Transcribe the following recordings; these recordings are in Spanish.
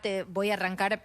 debate. Voy a arrancar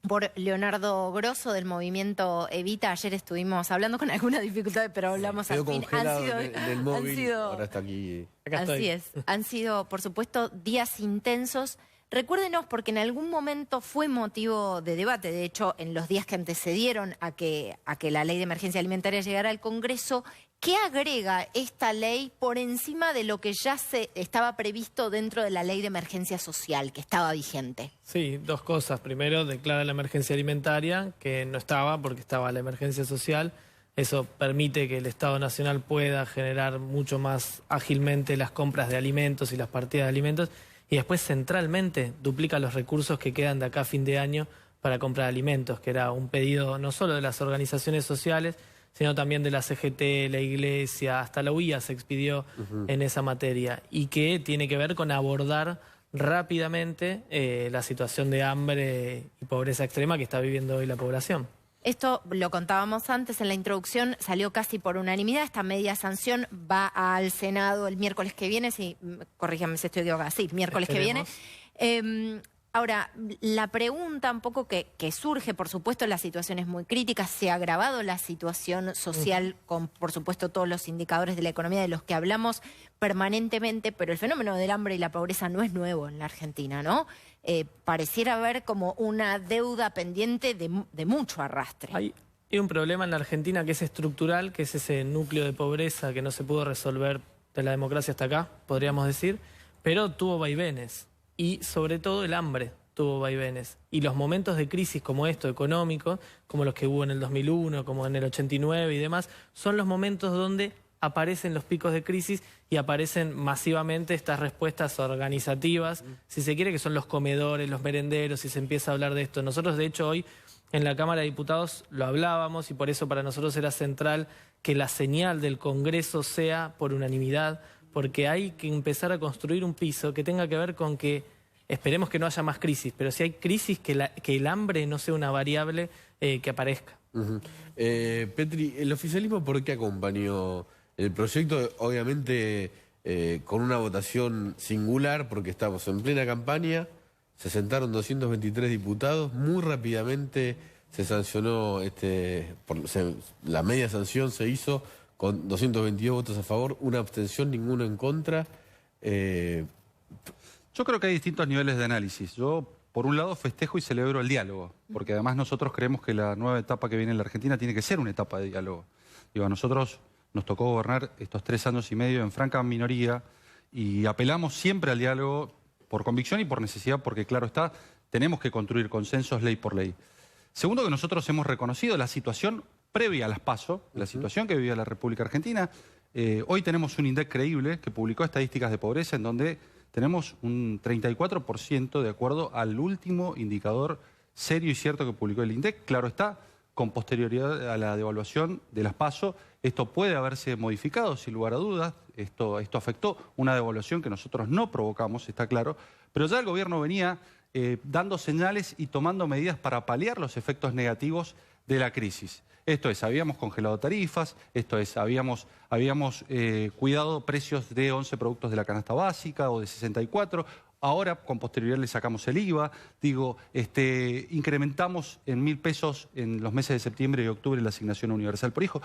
por Leonardo Grosso del movimiento Evita. Ayer estuvimos hablando con algunas dificultades, pero hablamos al fin. Ahora está aquí. Así es. Han sido, por supuesto, días intensos. Recuérdenos, porque en algún momento fue motivo de debate, de hecho, en los días que antecedieron a que la ley de emergencia alimentaria llegara al Congreso, ¿qué agrega esta ley por encima de lo que ya se estaba previsto dentro de la ley de emergencia social, que estaba vigente? Sí, dos cosas. Primero, declara la emergencia alimentaria, que no estaba porque estaba la emergencia social. Eso permite que el Estado Nacional pueda generar mucho más ágilmente las compras de alimentos y las partidas de alimentos. Y después, centralmente, duplica los recursos que quedan de acá a fin de año para comprar alimentos, que era un pedido no solo de las organizaciones sociales, sino también de la CGT, la Iglesia, hasta la UIA se expidió en esa materia, y que tiene que ver con abordar rápidamente la situación de hambre y pobreza extrema que está viviendo hoy la población. Esto lo contábamos antes en la introducción, salió casi por unanimidad. Esta media sanción va al Senado el miércoles que viene, corrígame si estoy equivocada, sí, miércoles que viene. Ahora, la pregunta un poco que surge, por supuesto, la situación es muy crítica, se ha agravado la situación social con, por supuesto, todos los indicadores de la economía de los que hablamos permanentemente, pero el fenómeno del hambre y la pobreza no es nuevo en la Argentina, ¿no? Pareciera haber como una deuda pendiente de mucho arrastre. Hay un problema en la Argentina que es estructural, que es ese núcleo de pobreza que no se pudo resolver de la democracia hasta acá, podríamos decir, pero tuvo vaivenes. Y sobre todo el hambre tuvo vaivenes. Y los momentos de crisis como esto, económico, como los que hubo en el 2001, como en el 89 y demás, son los momentos donde aparecen los picos de crisis y aparecen masivamente estas respuestas organizativas, si se quiere, que son los comedores, los merenderos, y se empieza a hablar de esto. Nosotros, de hecho, hoy en la Cámara de Diputados lo hablábamos, y por eso para nosotros era central que la señal del Congreso sea por unanimidad, porque hay que empezar a construir un piso que tenga que ver con que esperemos que no haya más crisis, pero si hay crisis, que el hambre no sea una variable que aparezca. Petri, ¿el oficialismo por qué acompañó el proyecto? Obviamente con una votación singular, porque estamos en plena campaña, se sentaron 223 diputados, muy rápidamente se sancionó, la media sanción se hizo con 222 votos a favor, una abstención, ninguno en contra. Yo creo que hay distintos niveles de análisis. Yo, por un lado, festejo y celebro el diálogo, porque además nosotros creemos que la nueva etapa que viene en la Argentina tiene que ser una etapa de diálogo. Digo, a nosotros nos tocó gobernar estos 3 años y medio en franca minoría y apelamos siempre al diálogo por convicción y por necesidad, porque claro está, tenemos que construir consensos ley por ley. Segundo, que nosotros hemos reconocido la situación previa a las PASO, la situación que vivía la República Argentina. Hoy tenemos un INDEC creíble que publicó estadísticas de pobreza en donde tenemos un 34% de acuerdo al último indicador serio y cierto que publicó el INDEC. Claro está, con posterioridad a la devaluación de las PASO, esto puede haberse modificado sin lugar a dudas. Esto afectó una devaluación que nosotros no provocamos, está claro, pero ya el gobierno venía dando señales y tomando medidas para paliar los efectos negativos de la crisis. Esto es, habíamos congelado tarifas, esto es, habíamos cuidado precios de 11 productos de la canasta básica o de 64, ahora con posterioridad le sacamos el IVA, incrementamos en 1.000 pesos en los meses de septiembre y octubre la asignación universal por hijo.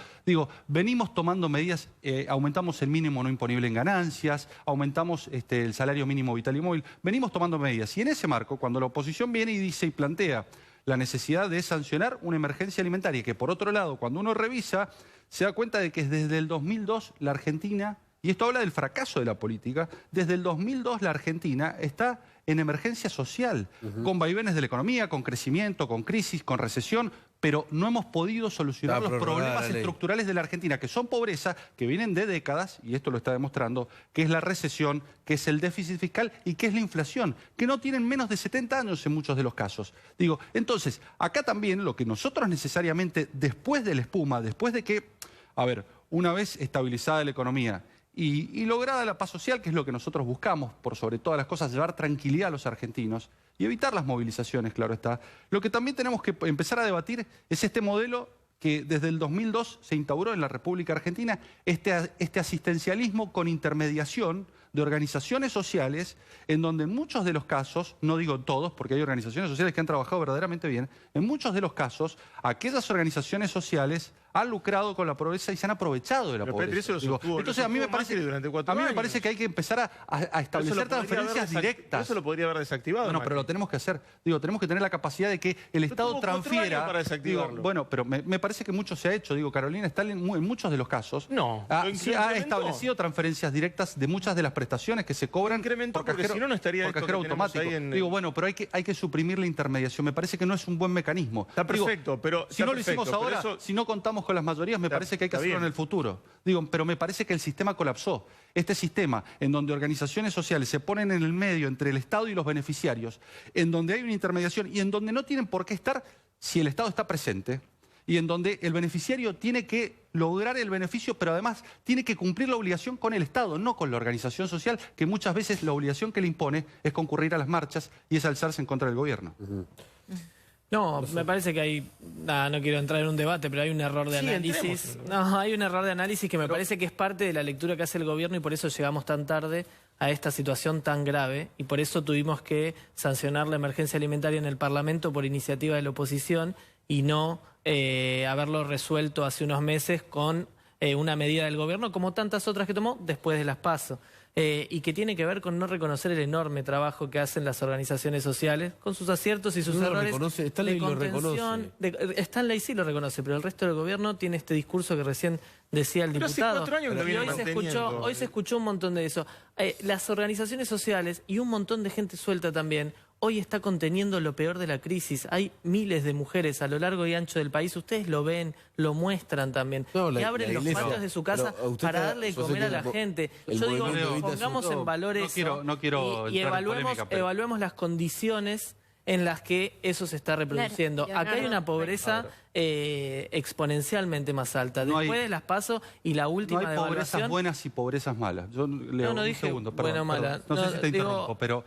Venimos tomando medidas, aumentamos el mínimo no imponible en ganancias, aumentamos el salario mínimo vital y móvil, venimos tomando medidas. Y en ese marco, cuando la oposición viene y dice y plantea la necesidad de sancionar una emergencia alimentaria, que por otro lado, cuando uno revisa, se da cuenta de que desde el 2002 la Argentina, y esto habla del fracaso de la política, desde el 2002 la Argentina está en emergencia social, con vaivenes de la economía, con crecimiento, con crisis, con recesión, pero no hemos podido solucionar los problemas estructurales de la Argentina, que son pobreza, que vienen de décadas, y esto lo está demostrando, que es la recesión, que es el déficit fiscal y que es la inflación, que no tienen menos de 70 años en muchos de los casos. Entonces, acá también lo que nosotros necesariamente, después de la espuma, después de que, una vez estabilizada la economía y lograda la paz social, que es lo que nosotros buscamos, por sobre todas las cosas, llevar tranquilidad a los argentinos y evitar las movilizaciones, claro está. Lo que también tenemos que empezar a debatir es este modelo que desde el 2002 se instauró en la República Argentina, este asistencialismo con intermediación, de organizaciones sociales en donde en muchos de los casos, no digo todos, porque hay organizaciones sociales que han trabajado verdaderamente bien, en muchos de los casos, aquellas organizaciones sociales han lucrado con la pobreza y se han aprovechado de la pobreza. Entonces a mí me parece que hay que empezar a establecer transferencias directas. Eso lo podría haber desactivado. No, pero lo tenemos que hacer. Digo, tenemos que tener la capacidad de que el Estado transfiera. Para desactivarlo. Bueno, pero me parece que mucho se ha hecho. Digo, Carolina está en muchos de los casos. No. Ha establecido transferencias directas de muchas de las prestaciones que se cobran por cajero, si no estaría por cajero automático. Digo, bueno, pero hay que suprimir la intermediación. Me parece que no es un buen mecanismo. Está perfecto, pero si no lo hicimos ahora, si no contamos con las mayorías, me parece que hay que hacerlo en el futuro. Digo, pero me parece que el sistema colapsó. Este sistema en donde organizaciones sociales se ponen en el medio entre el Estado y los beneficiarios, en donde hay una intermediación y en donde no tienen por qué estar si el Estado está presente, y en donde el beneficiario tiene que lograr el beneficio, pero además tiene que cumplir la obligación con el Estado, no con la organización social, que muchas veces la obligación que le impone es concurrir a las marchas y es alzarse en contra del gobierno. No, me parece que hay... no quiero entrar en un debate, pero hay un error de análisis. No, hay un error de análisis que me parece que es parte de la lectura que hace el gobierno y por eso llegamos tan tarde a esta situación tan grave y por eso tuvimos que sancionar la emergencia alimentaria en el Parlamento por iniciativa de la oposición y no haberlo resuelto hace unos meses con una medida del gobierno como tantas otras que tomó después de las PASO. Y que tiene que ver con no reconocer el enorme trabajo que hacen las organizaciones sociales, con sus aciertos y sus errores. Stanley lo reconoce. Stanley sí lo reconoce, pero el resto del gobierno tiene este discurso que recién decía el diputado. Hace 4 años que hoy se escuchó un montón de eso. Las organizaciones sociales y un montón de gente suelta también hoy está conteniendo lo peor de la crisis. Hay miles de mujeres a lo largo y ancho del país. Ustedes lo ven, lo muestran también. Que abren los patios de su casa para darle de comer a la gente. Yo digo, pongamos en valor eso y evaluemos las condiciones en las que eso se está reproduciendo. Acá hay una pobreza exponencialmente más alta. Después de las PASO y la última no hay pobrezas buenas y pobrezas malas. Yo leo no dije un segundo, perdón, buena o mala. No sé si te interrumpo, pero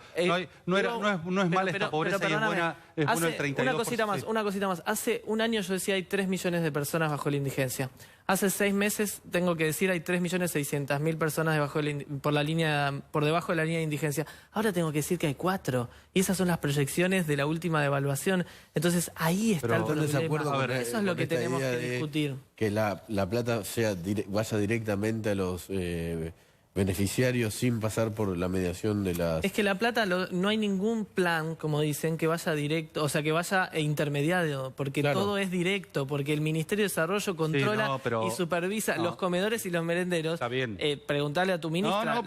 no es mala esta pobreza y es buena el 32%. Una cosita más. Hace un año yo decía hay 3 millones de personas bajo la indigencia. Hace 6 meses, tengo que decir, hay 3.600.000 personas por debajo de la línea de indigencia. Ahora tengo que decir que hay 4. Y esas son las proyecciones de la última devaluación. Entonces, ahí está el problema. Eso es lo que tenemos que discutir. Que la plata vaya directamente a los beneficiarios sin pasar por la mediación de las... Es que la plata no hay ningún plan, como dicen, que vaya directo, o sea, que vaya intermediado, porque todo es directo, porque el Ministerio de Desarrollo controla y supervisa los comedores y los merenderos. Está bien. Preguntale a tu ministra,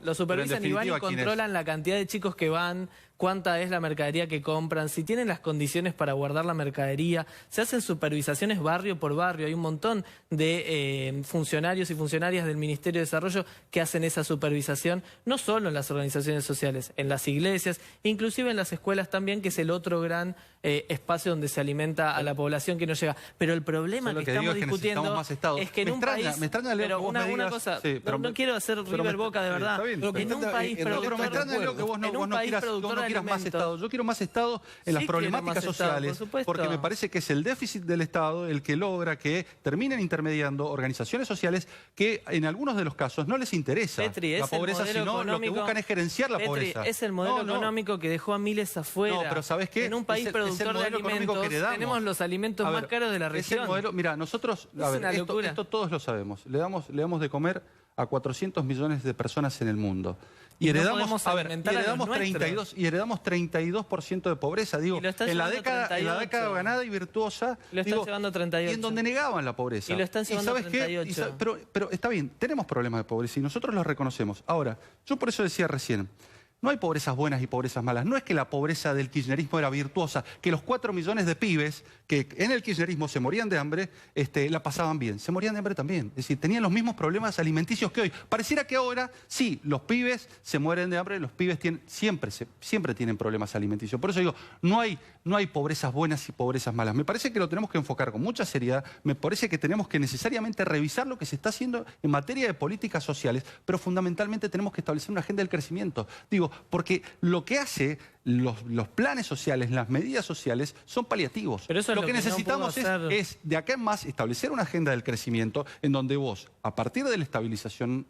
lo supervisan y van y controlan la cantidad de chicos que van, cuánta es la mercadería que compran, si tienen las condiciones para guardar la mercadería. Se hacen supervisaciones barrio por barrio. Hay un montón de funcionarios y funcionarias del Ministerio de Desarrollo que hacen esa supervisación, no solo en las organizaciones sociales, en las iglesias, inclusive en las escuelas también, que es el otro gran espacio donde se alimenta a la población que no llega. Pero el problema que estamos discutiendo es que en un país... Pero una cosa, no quiero hacer River Boca de verdad. En un país productor más Estado. Yo quiero más Estado en las problemáticas sociales, porque me parece que es el déficit del Estado el que logra que terminen intermediando organizaciones sociales que en algunos de los casos no les interesa la pobreza, sino lo que buscan es gerenciar la pobreza. Es el modelo económico que dejó a miles afuera. No, pero ¿sabes qué? En un país productor de alimentos tenemos los alimentos más caros de la región. Mira, nosotros, esto todos lo sabemos, le damos de comer a 400 millones de personas en el mundo. Y heredamos 32% de pobreza. Digo, en la década ganada y virtuosa, lo están llevando a 38. Y en donde negaban la pobreza. Y lo están llevando a 38. Pero está bien, tenemos problemas de pobreza y nosotros los reconocemos. Ahora, yo por eso decía recién, no hay pobrezas buenas y pobrezas malas. No es que la pobreza del kirchnerismo era virtuosa, que los 4 millones de pibes que en el kirchnerismo se morían de hambre, la pasaban bien. Se morían de hambre también. Es decir, tenían los mismos problemas alimenticios que hoy. Pareciera que ahora, sí, los pibes se mueren de hambre, los pibes siempre tienen problemas alimenticios. Por eso digo, no hay pobrezas buenas y pobrezas malas. Me parece que lo tenemos que enfocar con mucha seriedad. Me parece que tenemos que necesariamente revisar lo que se está haciendo en materia de políticas sociales, pero fundamentalmente tenemos que establecer una agenda del crecimiento. Digo, Digo, porque lo que hace los planes sociales, las medidas sociales, son paliativos. Pero eso es lo que no necesitamos pudo hacer. es, de acá en más, establecer una agenda del crecimiento en donde vos, a partir de la estabilización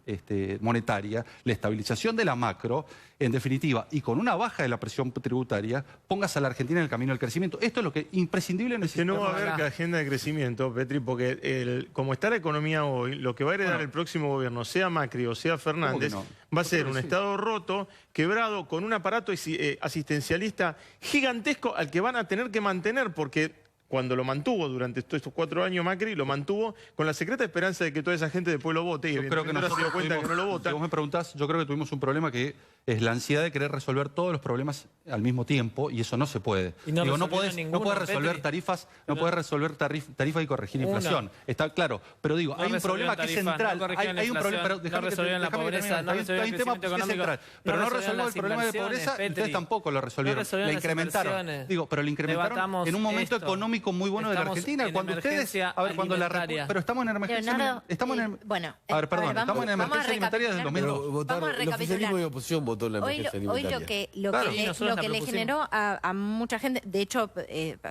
monetaria, la estabilización de la macro, en definitiva, y con una baja de la presión tributaria, pongas a la Argentina en el camino del crecimiento. Esto es lo que imprescindible Que necesitamos. no va a haber agenda de crecimiento, Petri, porque como está la economía hoy, lo que va a heredar el próximo gobierno, sea Macri o sea Fernández, no? va a ser un Estado roto, quebrado, con un aparato asistencialista gigantesco al que van a tener que mantener, porque cuando lo mantuvo durante todos estos 4 años Macri, lo mantuvo con la secreta esperanza de que toda esa gente después lo vote, y Yo creo que ahora se dio cuenta que no lo vota. Si vos me preguntás, yo creo que tuvimos un problema que es la ansiedad de querer resolver todos los problemas al mismo tiempo, y eso no se puede. Y no no resolvieron ninguno, podés resolver Petri. tarifas, no podés resolver tarifas y corregir inflación. Está claro, pero digo, No hay un problema que es resolvieron central. tarifas, no corrigieron hay un problema, pero inflación, déjame no resolvieron la pobreza, no resolvieron hay un el tema crecimiento que es central. económico, Pero no no resolvieron resolvió el las problema de pobreza, inversiones, ustedes Petri. tampoco lo resolvieron. No resolvieron La las incrementaron. inversiones. Digo, pero la incrementaron Debatamos en un momento esto. económico muy bueno de la Estamos Argentina. en Cuando ustedes, emergencia a ver, cuando la alimentaria. pero estamos en emergencia. Leonardo, Estamos en bueno, a ver, perdón, vamos- estamos en vamos a emergencia alimentaria desde el recapitular. 2002. Pero votaron, Vamos a el oficialismo recapitular. y oposición votó en la Hoy emergencia lo alimentaria. que Claro. Y nosotros la le propusimos. generó a mucha gente, de hecho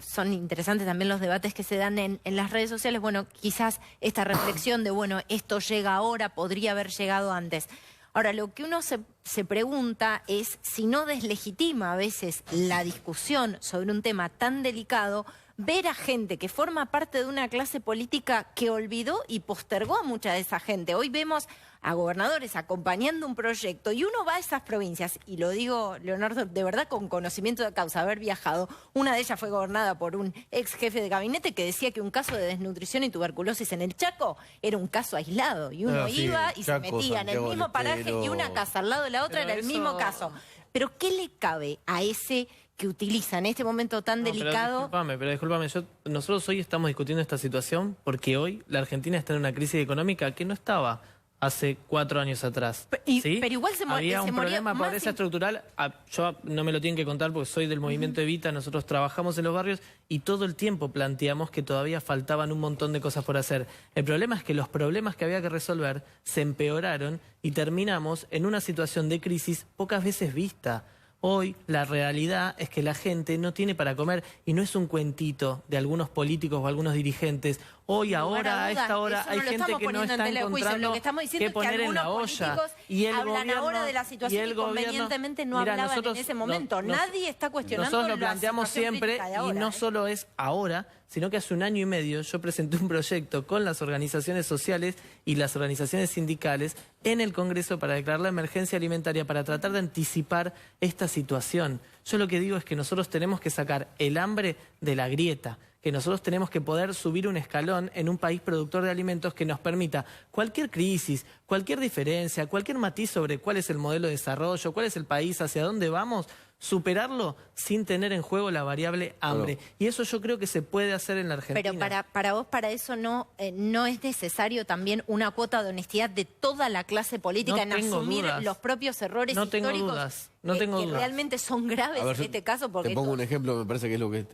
son interesantes también los debates que se dan en las redes sociales, bueno, quizás esta reflexión de, bueno, esto llega ahora, podría haber llegado antes. Ahora, lo que uno se pregunta es si no deslegitima a veces la discusión sobre un tema tan delicado, ver a gente que forma parte de una clase política que olvidó y postergó a mucha de esa gente. Hoy vemos a gobernadores acompañando un proyecto y uno va a esas provincias, y lo digo, Leonardo, de verdad con conocimiento de causa, haber viajado. Una de ellas fue gobernada por un ex jefe de gabinete que decía que un caso de desnutrición y tuberculosis en el Chaco era un caso aislado, y uno Sí, iba y Chaco, se metía en el Santiago mismo del paraje Estero. y una casa al lado de la otra Pero era el eso- mismo caso. Pero ¿qué le cabe a ese que utiliza en este momento tan No, delicado? Pero discúlpame, nosotros hoy estamos discutiendo esta situación porque hoy la Argentina está en una crisis económica que no estaba hace 4 años atrás. ¿sí? Pero igual Había un moría problema de más pobreza in- estructural. Yo no me lo tienen que contar porque soy del movimiento Evita, nosotros trabajamos en los barrios y todo el tiempo planteamos que todavía faltaban un montón de cosas por hacer. El problema es que los problemas que había que resolver se empeoraron y terminamos en una situación de crisis pocas veces vista. Hoy la realidad es que la gente no tiene para comer y no es un cuentito de algunos políticos o algunos dirigentes. Hoy, Sin lugar ahora, a dudas, esta hora, eso hay no lo gente estamos que no poniendo en está tela de juicio. encontrando Lo que estamos diciendo qué es que poner en la algunos olla. políticos Y el hablan gobierno, ahora de la situación y el y convenientemente no Mira, hablaban nosotros en ese momento. Nadie está cuestionando Nosotros lo la planteamos situación siempre crítica de y ahora, no ¿eh? solo es ahora, sino que hace 1 año y medio yo presenté un proyecto con las organizaciones sociales y las organizaciones sindicales en el Congreso para declarar la emergencia alimentaria, para tratar de anticipar esta situación. Yo lo que digo es que nosotros tenemos que sacar el hambre de la grieta, que nosotros tenemos que poder subir un escalón en un país productor de alimentos que nos permita cualquier crisis, cualquier diferencia, cualquier matiz sobre cuál es el modelo de desarrollo, cuál es el país, hacia dónde vamos, superarlo sin tener en juego la variable hambre. Y eso yo creo que se puede hacer en la Argentina. Pero para vos, para eso no es necesario también una cuota de honestidad de toda la clase política No en tengo asumir dudas. los propios errores No tengo históricos dudas. No tengo que dudas. realmente son graves A ver, en este caso. Porque te pongo esto- un ejemplo, me parece que es lo que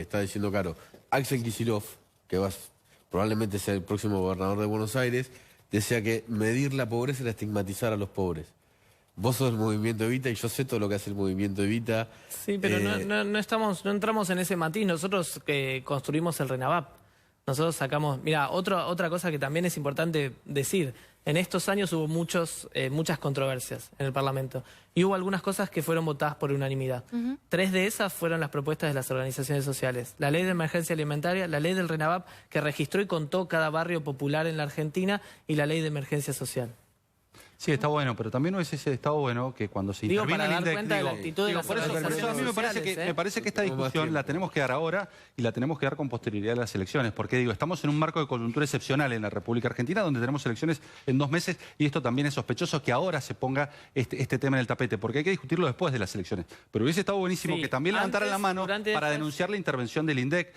está diciendo Caro. Axel Kicillof, que probablemente sea el próximo gobernador de Buenos Aires, decía que medir la pobreza era estigmatizar a los pobres. Vos sos del movimiento Evita y yo sé todo lo que hace el movimiento Evita. Sí, pero no entramos en ese matiz. Nosotros que construimos el RENAVAP, nosotros sacamos... Mira, otra cosa que también es importante decir. En estos años hubo muchas controversias en el Parlamento y hubo algunas cosas que fueron votadas por unanimidad. 3 de esas fueron las propuestas de las organizaciones sociales. La ley de emergencia alimentaria, la ley del RENAVAP, que registró y contó cada barrio popular en la Argentina, y la ley de emergencia social. Sí, está bueno, pero también hubiese estado bueno que cuando se Digo, interviene para el dar INDEC... cuenta de la actitud de las por eso a mí organizaciones me parece, sociales, me parece que esta Tenemos más discusión tiempo. la tenemos que dar ahora y la tenemos que dar con posterioridad a las elecciones, porque digo, estamos en un marco de coyuntura excepcional en la República Argentina, donde tenemos elecciones en 2 meses, y esto también es sospechoso que ahora se ponga este tema en el tapete, porque hay que discutirlo después de las elecciones. Pero hubiese estado buenísimo Sí, que también levantaran la antes, mano durante, para después. denunciar la intervención del INDEC.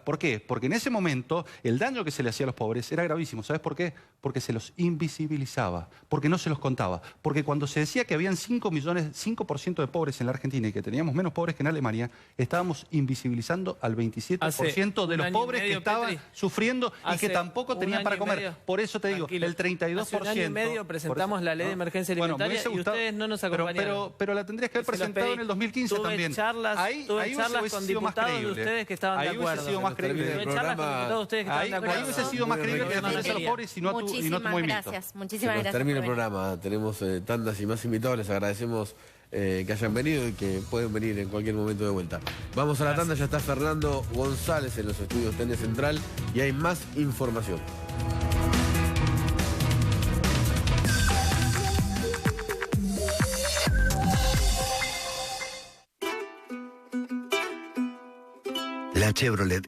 ¿Por qué? Porque en ese momento el daño que se le hacía a los pobres era gravísimo. ¿Sabes por qué? Porque se los invisibilizaba, porque no se se los contaba. Porque cuando se decía que habían 5% de pobres en la Argentina y que teníamos menos pobres que en Alemania, estábamos invisibilizando al 27% de los pobres que estaban sufriendo y que tampoco tenían para comer. Por eso te digo, el 32%... Hace un año y medio presentamos la ley de emergencia alimentaria y ustedes no nos acompañaron. Pero la tendrías que haber presentado en el 2015 también. Tuve charlas con diputados de ustedes que estaban de acuerdo. Ahí hubiese sido más creíble. Tuve charlas con diputados de ustedes que estaban de acuerdo. Ahí hubiese sido más creíble que defenderse a los pobres y no a tu movimiento. Muchísimas gracias. Termina el programa, tenemos tandas y más invitados, les agradecemos que hayan venido y que pueden venir en cualquier momento de vuelta. Vamos a la tanda, ya está Fernando González en los estudios TN Central y hay más información. La Chevrolet